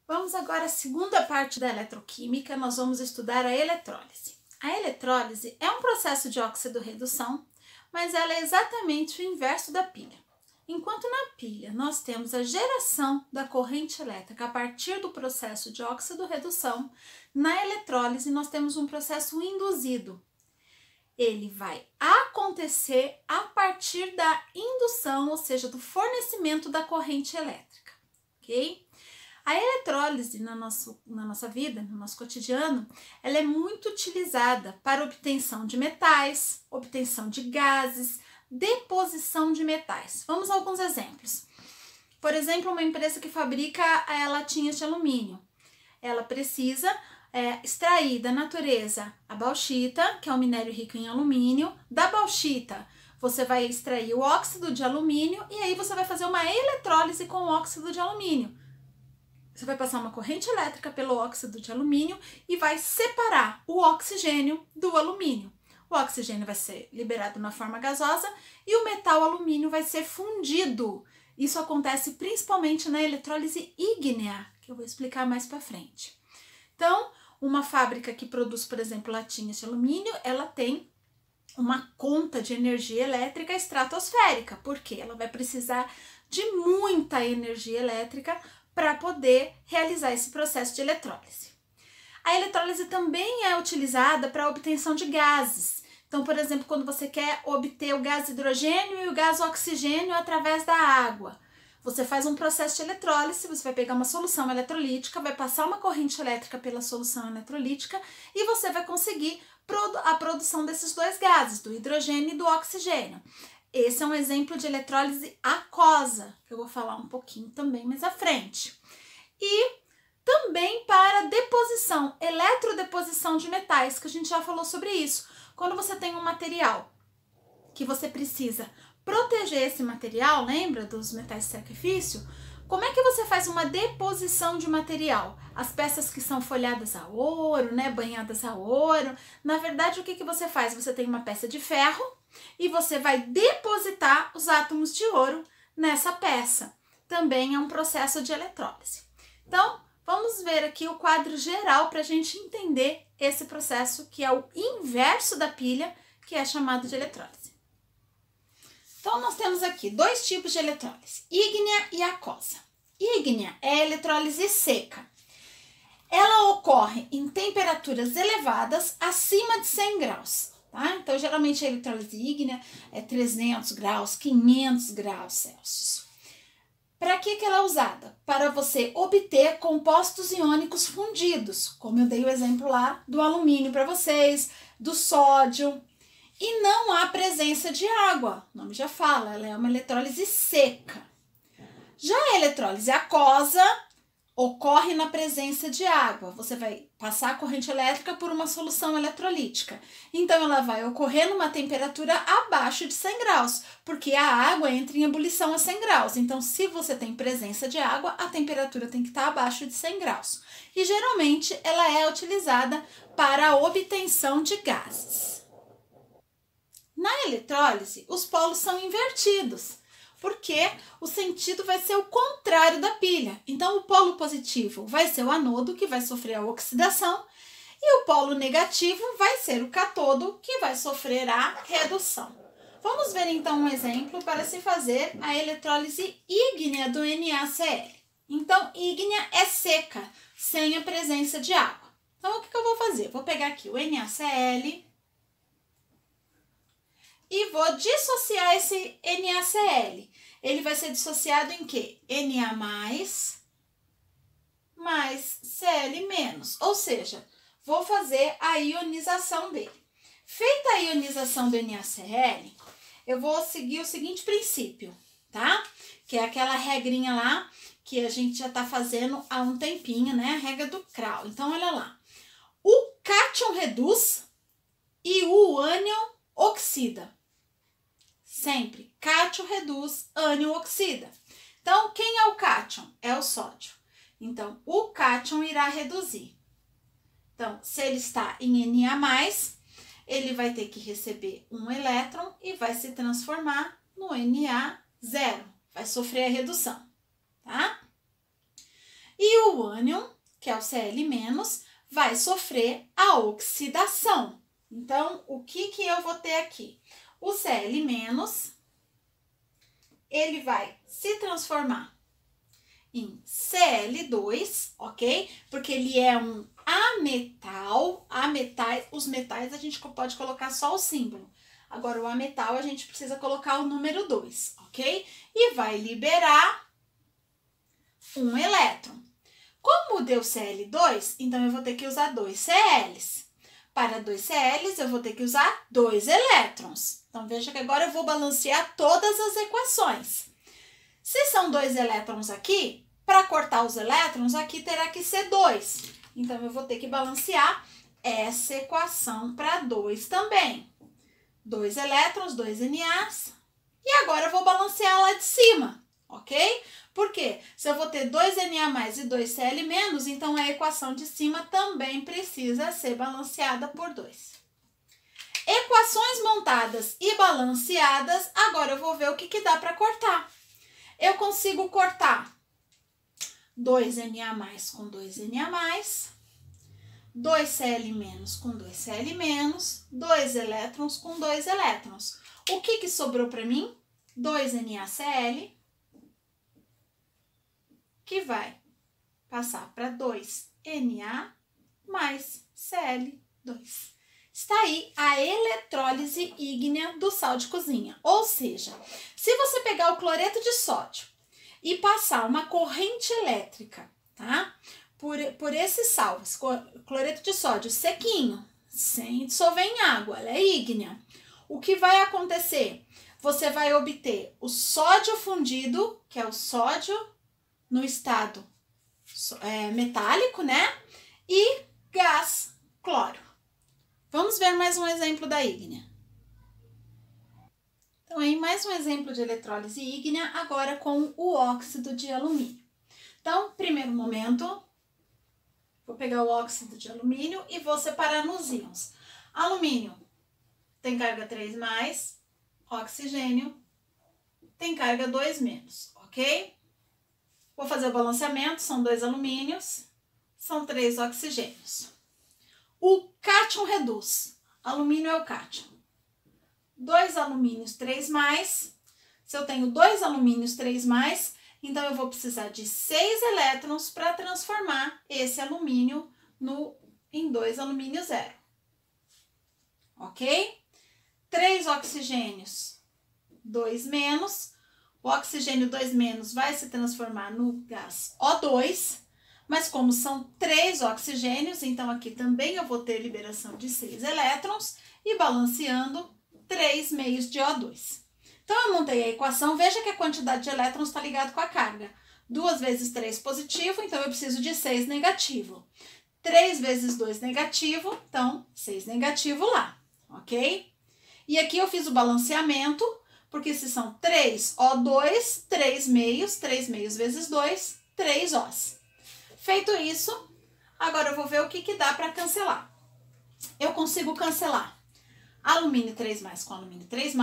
Vamos agora à segunda parte da eletroquímica, nós vamos estudar a eletrólise. A eletrólise é um processo de óxido-redução, mas ela é exatamente o inverso da pilha. Enquanto na pilha nós temos a geração da corrente elétrica a partir do processo de óxido-redução, na eletrólise nós temos um processo induzido. Ele vai acontecer a partir da indução, ou seja, do fornecimento da corrente elétrica, ok? A eletrólise na nossa vida, no nosso cotidiano, ela é muito utilizada para obtenção de metais, obtenção de gases, deposição de metais. Vamos a alguns exemplos. Por exemplo, uma empresa que fabrica latinhas de alumínio. Ela precisa extrair da natureza a bauxita, que é um minério rico em alumínio. Da bauxita, você vai extrair o óxido de alumínio e aí você vai fazer uma eletrólise com o óxido de alumínio. Você vai passar uma corrente elétrica pelo óxido de alumínio e vai separar o oxigênio do alumínio. O oxigênio vai ser liberado na forma gasosa e o metal alumínio vai ser fundido. Isso acontece principalmente na eletrólise ígnea, que eu vou explicar mais para frente. Então, uma fábrica que produz, por exemplo, latinhas de alumínio, ela tem uma conta de energia elétrica estratosférica, porque ela vai precisar de muita energia elétrica para poder realizar esse processo de eletrólise. A eletrólise também é utilizada para a obtenção de gases. Então, por exemplo, quando você quer obter o gás hidrogênio e o gás oxigênio através da água, você faz um processo de eletrólise, você vai pegar uma solução eletrolítica, vai passar uma corrente elétrica pela solução eletrolítica e você vai conseguir a produção desses dois gases, do hidrogênio e do oxigênio. Esse é um exemplo de eletrólise aquosa, que eu vou falar um pouquinho também mais à frente. E também para deposição, eletrodeposição de metais, que a gente já falou sobre isso. Quando você tem um material que você precisa proteger esse material, lembra dos metais de sacrifício? Como é que você faz uma deposição de material? As peças que são folhadas a ouro, né, banhadas a ouro. Na verdade, o que você faz? Você tem uma peça de ferro e você vai depositar os átomos de ouro nessa peça. Também é um processo de eletrólise. Então, vamos ver aqui o quadro geral para a gente entender esse processo que é o inverso da pilha, que é chamado de eletrólise. Então, nós temos aqui dois tipos de eletrólise, ígnea e aquosa. Ígnea é a eletrólise seca. Ela ocorre em temperaturas elevadas acima de 100 graus. Tá? Então, geralmente a eletrólise ígnea é 300 graus, 500 graus Celsius. Para que ela é usada? Para você obter compostos iônicos fundidos, como eu dei o exemplo lá do alumínio para vocês, do sódio. E não há presença de água, o nome já fala, ela é uma eletrólise seca. Já a eletrólise aquosa ocorre na presença de água. Você vai passar a corrente elétrica por uma solução eletrolítica. Então, ela vai ocorrer numa temperatura abaixo de 100 graus, porque a água entra em ebulição a 100 graus. Então, se você tem presença de água, a temperatura tem que estar abaixo de 100 graus. E, geralmente, ela é utilizada para a obtenção de gases. Na eletrólise, os polos são invertidos, porque o sentido vai ser o contrário da pilha. Então, o polo positivo vai ser o anodo, que vai sofrer a oxidação, e o polo negativo vai ser o cátodo, que vai sofrer a redução. Vamos ver, então, um exemplo para se fazer a eletrólise ígnea do NaCl. Então, ígnea é seca, sem a presença de água. Então, o que eu vou fazer? Vou pegar aqui o NaCl e vou dissociar esse NaCl. Ele vai ser dissociado em quê? Na mais Cl menos. Ou seja, vou fazer a ionização dele. Feita a ionização do NaCl, eu vou seguir o seguinte princípio, tá? Que é aquela regrinha lá que a gente já tá fazendo há um tempinho, né? A regra do Kral. Então, olha lá. O cátion reduz e o ânion oxida. Sempre, cátion reduz, ânion oxida. Então, quem é o cátion? É o sódio. Então, o cátion irá reduzir. Então, se ele está em Na+, ele vai ter que receber um elétron e vai se transformar no Na0. Vai sofrer a redução, tá? E o ânion, que é o Cl-, vai sofrer a oxidação. Então, o que eu vou ter aqui? O Cl-, ele vai se transformar em Cl2, ok? Porque ele é um ametal. Os metais a gente pode colocar só o símbolo. Agora, o ametal a gente precisa colocar o número 2, ok? E vai liberar um elétron. Como deu Cl2, então eu vou ter que usar 2 Cls. Para 2 Cls, eu vou ter que usar 2 elétrons. Então, veja que agora eu vou balancear todas as equações. Se são 2 elétrons aqui, para cortar os elétrons, aqui terá que ser 2. Então, eu vou ter que balancear essa equação para 2 também. 2 elétrons, 2 NAs. E agora eu vou balancear lá de cima, ok? Porque se eu vou ter 2 Na+ e 2 Cl-, então a equação de cima também precisa ser balanceada por 2. Equações montadas e balanceadas, agora eu vou ver o que dá para cortar. Eu consigo cortar 2 Na+ com 2 Na+, 2 Cl- com 2 Cl-, 2 elétrons com 2 elétrons. O que sobrou para mim? 2 NaCl, que vai passar para 2 Na mais Cl2. Está aí a eletrólise ígnea do sal de cozinha. Ou seja, se você pegar o cloreto de sódio e passar uma corrente elétrica, tá? Por esse sal, esse cloreto de sódio sequinho, sem dissolver em água, ela é ígnea. O que vai acontecer? Você vai obter o sódio fundido, que é o sódio no estado metálico, né? E gás cloro. Vamos ver mais um exemplo da ígnea. Então, aí mais um exemplo de eletrólise ígnea, agora com o óxido de alumínio. Então, primeiro momento, vou pegar o óxido de alumínio e vou separar nos íons. Alumínio tem carga 3+, oxigênio tem carga 2-, ok? Vou fazer o balanceamento, são 2 alumínios, são 3 oxigênios. O cátion reduz, alumínio é o cátion. 2 alumínios, 3+, se eu tenho 2 alumínios, 3+, então eu vou precisar de 6 elétrons para transformar esse alumínio em 2 alumínio 0. Ok? 3 oxigênios, 2-. O oxigênio 2- vai se transformar no gás O2, mas como são 3 oxigênios, então aqui também eu vou ter liberação de 6 elétrons e balanceando 3 meios de O2. Então, eu montei a equação, veja que a quantidade de elétrons está ligada com a carga. 2 vezes 3 positivo, então eu preciso de 6 negativo. 3 vezes 2 negativo, então 6 negativo lá, ok? E aqui eu fiz o balanceamento, porque se são 3 O2, 3 meios vezes 2, 3 Os. Feito isso, agora eu vou ver o que dá para cancelar. Eu consigo cancelar alumínio 3+ com alumínio 3+,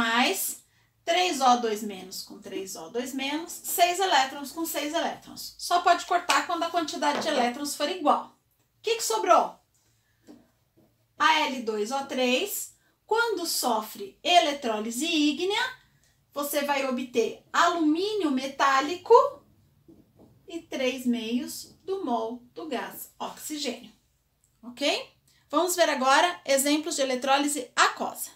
3O2- com 3O2-, 6 elétrons com 6 elétrons. Só pode cortar quando a quantidade de elétrons for igual. O que sobrou? Al2O3, quando sofre eletrólise ígnea, você vai obter alumínio metálico e 3 meios do mol do gás oxigênio. Ok? Vamos ver agora exemplos de eletrólise aquosa.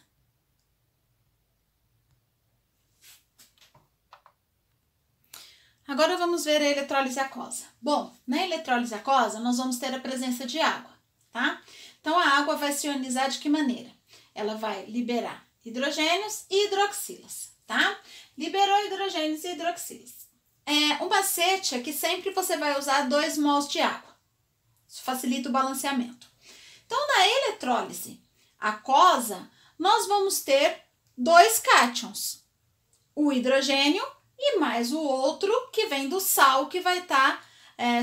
Agora vamos ver a eletrólise aquosa. Bom, na eletrólise aquosa nós vamos ter a presença de água, tá? Então a água vai se ionizar de que maneira? Ela vai liberar hidrogênios e hidroxilas, tá? Liberou hidrogênios e hidroxilas. O macete é que sempre você vai usar 2 mols de água. Isso facilita o balanceamento. Então, na eletrólise aquosa, nós vamos ter 2 cátions. O hidrogênio e mais o outro que vem do sal que vai estar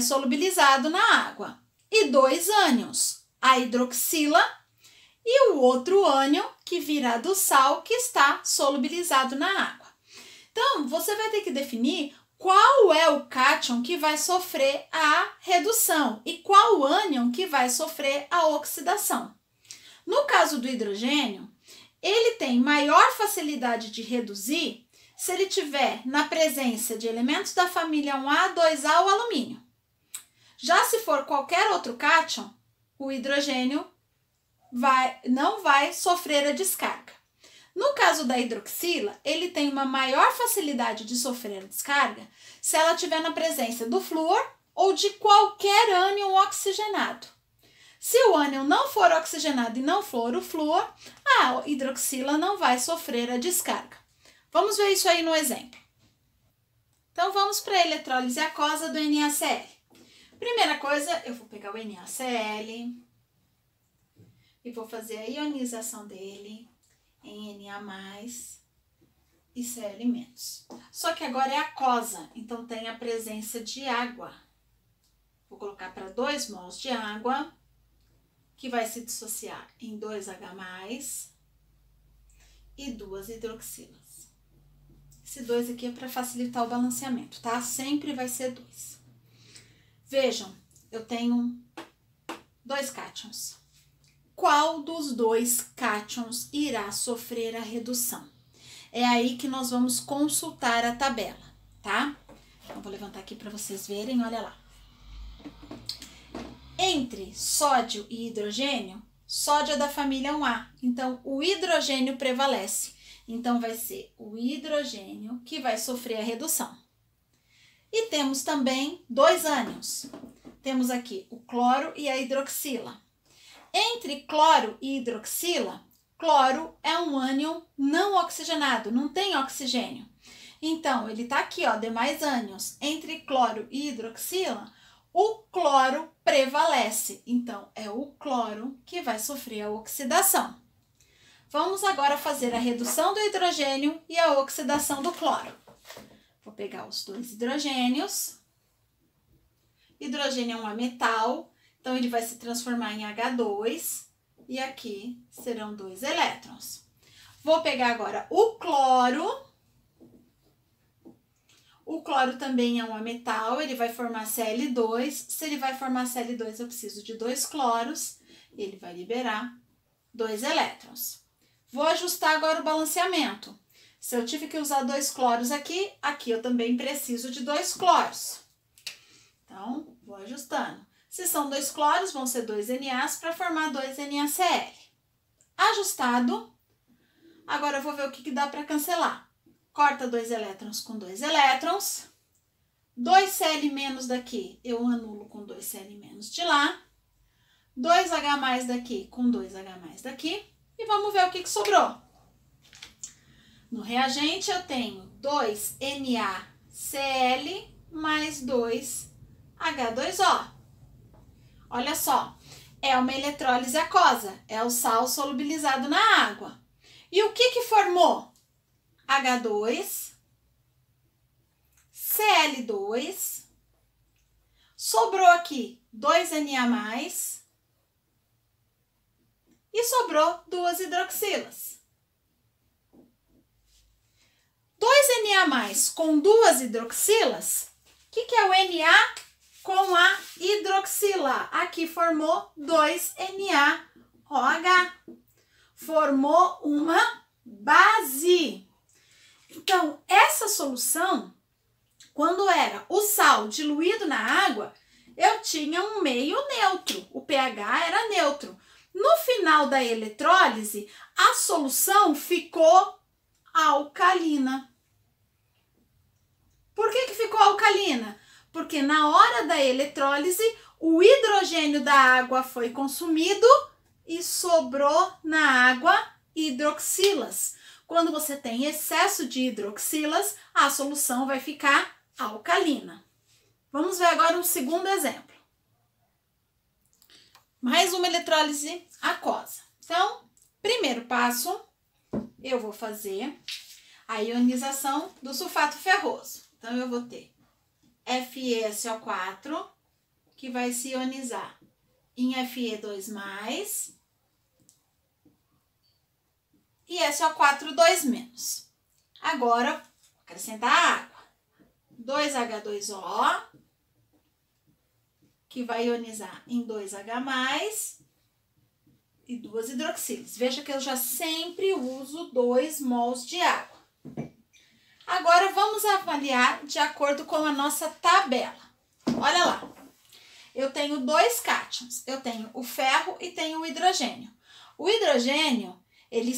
solubilizado na água. E 2 ânions, a hidroxila e o outro ânion que virá do sal que está solubilizado na água. Então, você vai ter que definir qual é o cátion cátion que vai sofrer a redução e qual ânion que vai sofrer a oxidação. No caso do hidrogênio, ele tem maior facilidade de reduzir se ele tiver na presença de elementos da família 1A, 2A ou alumínio. Já se for qualquer outro cátion, o hidrogênio não vai sofrer a descarga. No caso da hidroxila, ele tem uma maior facilidade de sofrer a descarga se ela estiver na presença do flúor ou de qualquer ânion oxigenado. Se o ânion não for oxigenado e não for o flúor, a hidroxila não vai sofrer a descarga. Vamos ver isso aí no exemplo. Então, vamos para a eletrólise aquosa do NaCl. Primeira coisa, eu vou pegar o NaCl e vou fazer a ionização dele em Na+, e Cl-. Só que agora é aquosa, então tem a presença de água. Vou colocar para 2 mols de água, que vai se dissociar em 2H+, e 2 hidroxilas. Esse 2 aqui é para facilitar o balanceamento, tá? Sempre vai ser 2. Vejam, eu tenho 2 cátions. Qual dos 2 cátions irá sofrer a redução? É aí que nós vamos consultar a tabela, tá? Então, vou levantar aqui para vocês verem, olha lá. Entre sódio e hidrogênio, sódio é da família 1A, então o hidrogênio prevalece. Então, vai ser o hidrogênio que vai sofrer a redução. E temos também 2 ânions. Temos aqui o cloro e a hidroxila. Entre cloro e hidroxila, cloro é um ânion não oxigenado, não tem oxigênio. Então, ele está aqui, ó, demais ânions. Entre cloro e hidroxila, o cloro prevalece. Então, é o cloro que vai sofrer a oxidação. Vamos agora fazer a redução do hidrogênio e a oxidação do cloro. Vou pegar os 2 hidrogênios. Hidrogênio é um metal. Então, ele vai se transformar em H2 e aqui serão 2 elétrons. Vou pegar agora o cloro. O cloro também é um metal, ele vai formar Cl2. Se ele vai formar Cl2, eu preciso de 2 cloros. Ele vai liberar 2 elétrons. Vou ajustar agora o balanceamento. Se eu tive que usar 2 cloros aqui, aqui eu também preciso de 2 cloros. Então, vou ajustando. Se são 2 cloros, vão ser 2 NAs para formar 2 NaCl. Ajustado. Agora eu vou ver o que dá para cancelar. Corta 2 elétrons com 2 elétrons. 2 Cl- daqui eu anulo com 2 Cl- de lá. 2H+ daqui com 2H+ daqui. E vamos ver o que sobrou. No reagente eu tenho 2 NaCl mais 2 H2O. Olha só, é uma eletrólise aquosa, é o sal solubilizado na água. E o que formou? H2, Cl2, sobrou aqui 2 Na+, e sobrou 2 hidroxilas. 2 Na+ com 2 hidroxilas, o que é o Na com a hidroxila? Aqui formou 2 NaOH. Formou uma base. Então, essa solução, quando era o sal diluído na água, eu tinha um meio neutro. O pH era neutro. No final da eletrólise, a solução ficou alcalina. Por que ficou alcalina? Porque na hora da eletrólise, o hidrogênio da água foi consumido e sobrou na água hidroxilas. Quando você tem excesso de hidroxilas, a solução vai ficar alcalina. Vamos ver agora um segundo exemplo. Mais uma eletrólise aquosa. Então, primeiro passo, eu vou fazer a ionização do sulfato ferroso. Então, eu vou ter FeSO4, que vai se ionizar em Fe2+, e SO4 2-. Agora, vou acrescentar água. 2H2O que vai ionizar em 2H+, e 2 hidroxilas. Veja que eu já sempre uso 2 mols de água. Agora, vamos avaliar de acordo com a nossa tabela. Olha lá. Eu tenho 2 cátions. Eu tenho o ferro e tenho o hidrogênio. O hidrogênio, ele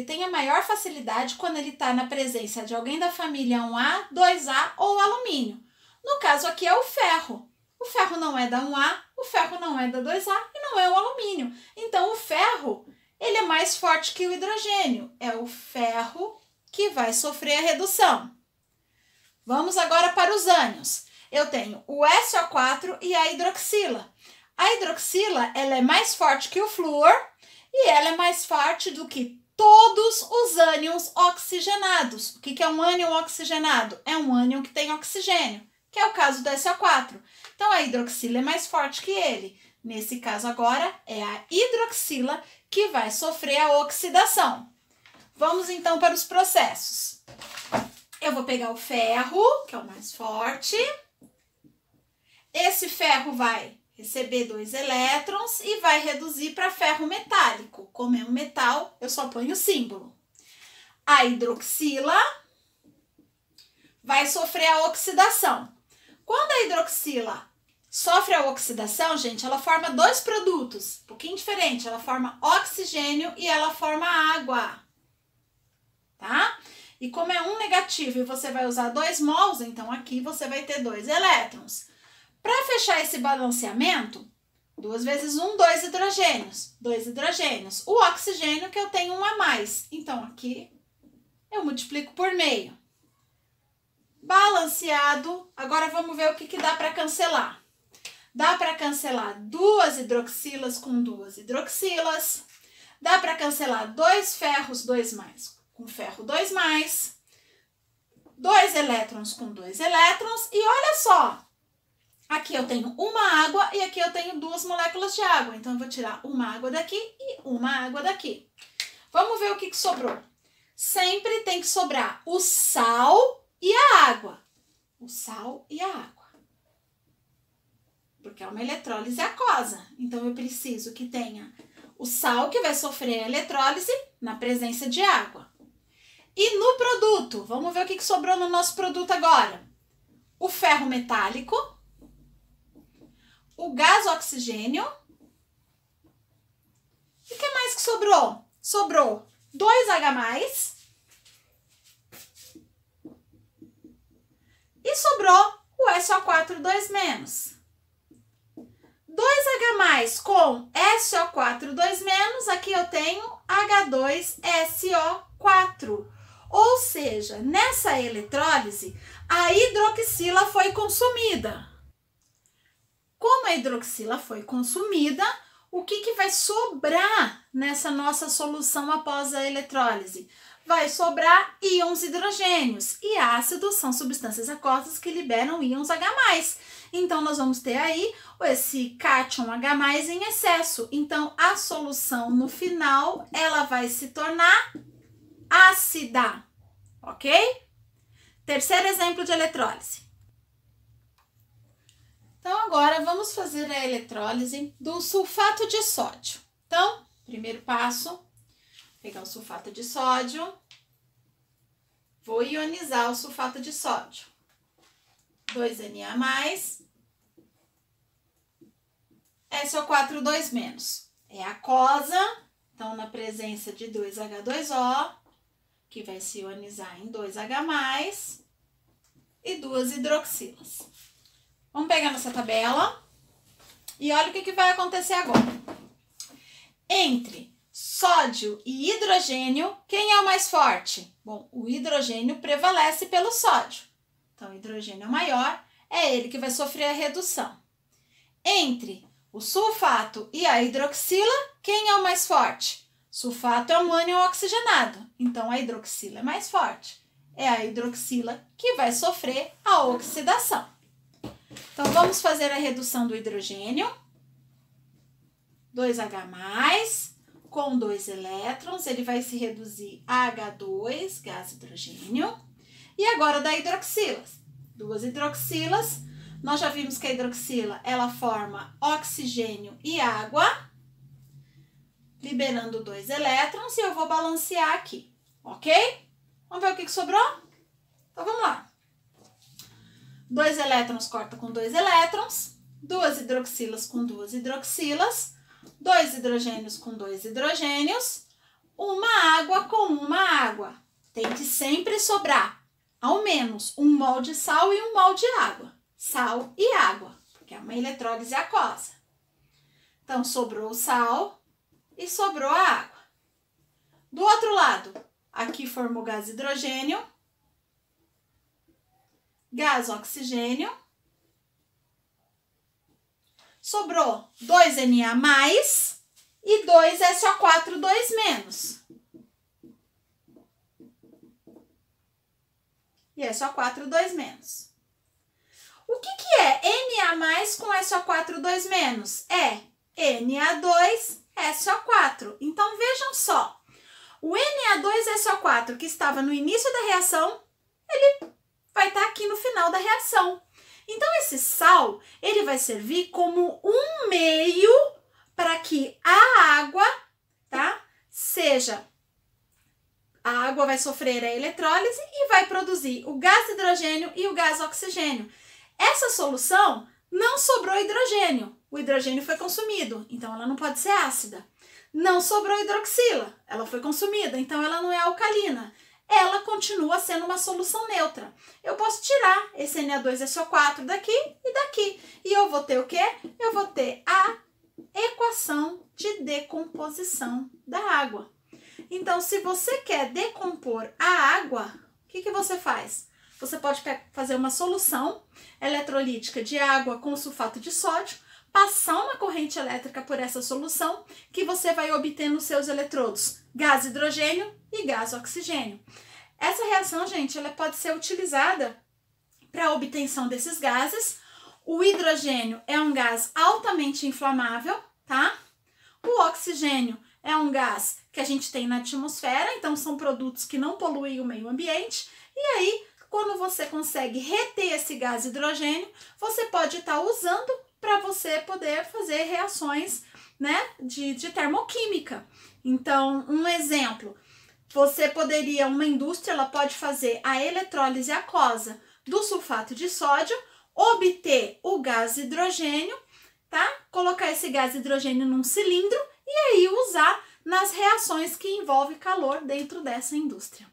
tem a maior facilidade quando ele está na presença de alguém da família 1A, 2A ou alumínio. No caso aqui é o ferro. O ferro não é da 1A, o ferro não é da 2A e não é o alumínio. Então, o ferro, ele é mais forte que o hidrogênio. É o ferro que vai sofrer a redução. Vamos agora para os ânions. Eu tenho o SO4 e a hidroxila. A hidroxila, ela é mais forte que o flúor e ela é mais forte do que todos os ânions oxigenados. O que é um ânion oxigenado? É um ânion que tem oxigênio, que é o caso do SO4. Então, a hidroxila é mais forte que ele. Nesse caso agora, é a hidroxila que vai sofrer a oxidação. Vamos então para os processos. Eu vou pegar o ferro, que é o mais forte. Esse ferro vai receber 2 elétrons e vai reduzir para ferro metálico. Como é um metal, eu só ponho o símbolo. A hidroxila vai sofrer a oxidação. Quando a hidroxila sofre a oxidação, gente, ela forma 2 produtos, um pouquinho diferente. Ela forma oxigênio e ela forma água, tá? E como é um negativo e você vai usar 2 mols, então aqui você vai ter 2 elétrons. Para fechar esse balanceamento, 2 vezes 1, 2 hidrogênios. 2 hidrogênios. O oxigênio que eu tenho 1 a mais. Então, aqui eu multiplico por meio. Balanceado. Agora vamos ver o que dá para cancelar. Dá para cancelar 2 hidroxilas com 2 hidroxilas. Dá para cancelar 2 ferros 2+ com ferro 2+. 2 elétrons com 2 elétrons. E olha só. Aqui eu tenho uma água e aqui eu tenho 2 moléculas de água. Então, eu vou tirar uma água daqui e uma água daqui. Vamos ver o que sobrou. Sempre tem que sobrar o sal e a água. O sal e a água. Porque é uma eletrólise aquosa. Então, eu preciso que tenha o sal que vai sofrer a eletrólise na presença de água. E no produto, vamos ver o que sobrou no nosso produto agora. O ferro metálico. O gás oxigênio. E o que mais que sobrou? Sobrou 2H+. E sobrou o SO4 2-. 2H+ com SO4 2-, aqui eu tenho H2SO4. Ou seja, nessa eletrólise, a hidroxila foi consumida. Como a hidroxila foi consumida, o que vai sobrar nessa nossa solução após a eletrólise? Vai sobrar íons hidrogênios, e ácidos são substâncias aquosas que liberam íons H+. Então, nós vamos ter aí esse cátion H+ em excesso. Então, a solução no final, ela vai se tornar ácida, ok? Terceiro exemplo de eletrólise. Então, agora vamos fazer a eletrólise do sulfato de sódio. Então, primeiro passo, pegar o sulfato de sódio, vou ionizar o sulfato de sódio. 2Na+, SO4 2-. É aquosa, então na presença de 2H2O, que vai se ionizar em 2H+, e 2 hidroxilas. Vamos pegar nossa tabela e olha o que vai acontecer agora. Entre sódio e hidrogênio, quem é o mais forte? Bom, o hidrogênio prevalece pelo sódio. Então, o hidrogênio é maior, é ele que vai sofrer a redução. Entre o sulfato e a hidroxila, quem é o mais forte? Sulfato é um ânion oxigenado, então a hidroxila é mais forte. É a hidroxila que vai sofrer a oxidação. Então, vamos fazer a redução do hidrogênio. 2H+, com 2 elétrons, ele vai se reduzir a H2, gás hidrogênio. E agora da hidroxilas. 2 hidroxilas, Nós já vimos que a hidroxila, ela forma oxigênio e água, liberando 2 elétrons, e eu vou balancear aqui, ok? Vamos ver o que sobrou? Então, vamos lá. 2 elétrons corta com 2 elétrons, 2 hidroxilas com 2 hidroxilas, 2 hidrogênios com 2 hidrogênios, uma água com uma água. Tem que sempre sobrar, ao menos, 1 mol de sal e 1 mol de água. Sal e água, porque é uma eletrólise aquosa. Então, sobrou o sal e sobrou a água. Do outro lado, aqui formou gás hidrogênio, gás oxigênio, sobrou 2 Na+, e 2 SO4, 2-. E SO4, 2-. O que é Na+ com SO4, 2-? É Na2, SO4. Então, vejam só. O Na2SO4 que estava no início da reação, ele vai estar aqui no final da reação. Então, esse sal, ele vai servir como um meio para que a água, tá? A água vai sofrer a eletrólise e vai produzir o gás hidrogênio e o gás oxigênio. Essa solução não sobrou hidrogênio. O hidrogênio foi consumido, então ela não pode ser ácida. Não sobrou hidroxila, ela foi consumida, então ela não é alcalina. Ela continua sendo uma solução neutra. Eu posso tirar esse Na2SO4 daqui e daqui. E eu vou ter o quê? Eu vou ter a equação de decomposição da água. Então, se você quer decompor a água, o que você faz? Você pode fazer uma solução eletrolítica de água com sulfato de sódio, passar uma corrente elétrica por essa solução, que você vai obter nos seus eletrodos gás hidrogênio e gás oxigênio. Essa reação, gente, ela pode ser utilizada para a obtenção desses gases. O hidrogênio é um gás altamente inflamável, tá? O oxigênio é um gás que a gente tem na atmosfera, então são produtos que não poluem o meio ambiente. E aí, quando você consegue reter esse gás hidrogênio, você pode estar usando para você poder fazer reações, né, de termoquímica. Então, um exemplo, uma indústria, ela pode fazer a eletrólise aquosa do sulfato de sódio, obter o gás hidrogênio, tá? Colocar esse gás hidrogênio num cilindro e aí usar nas reações que envolvem calor dentro dessa indústria.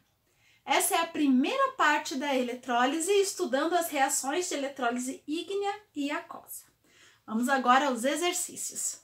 Essa é a primeira parte da eletrólise, estudando as reações de eletrólise ígnea e aquosa. Vamos agora aos exercícios.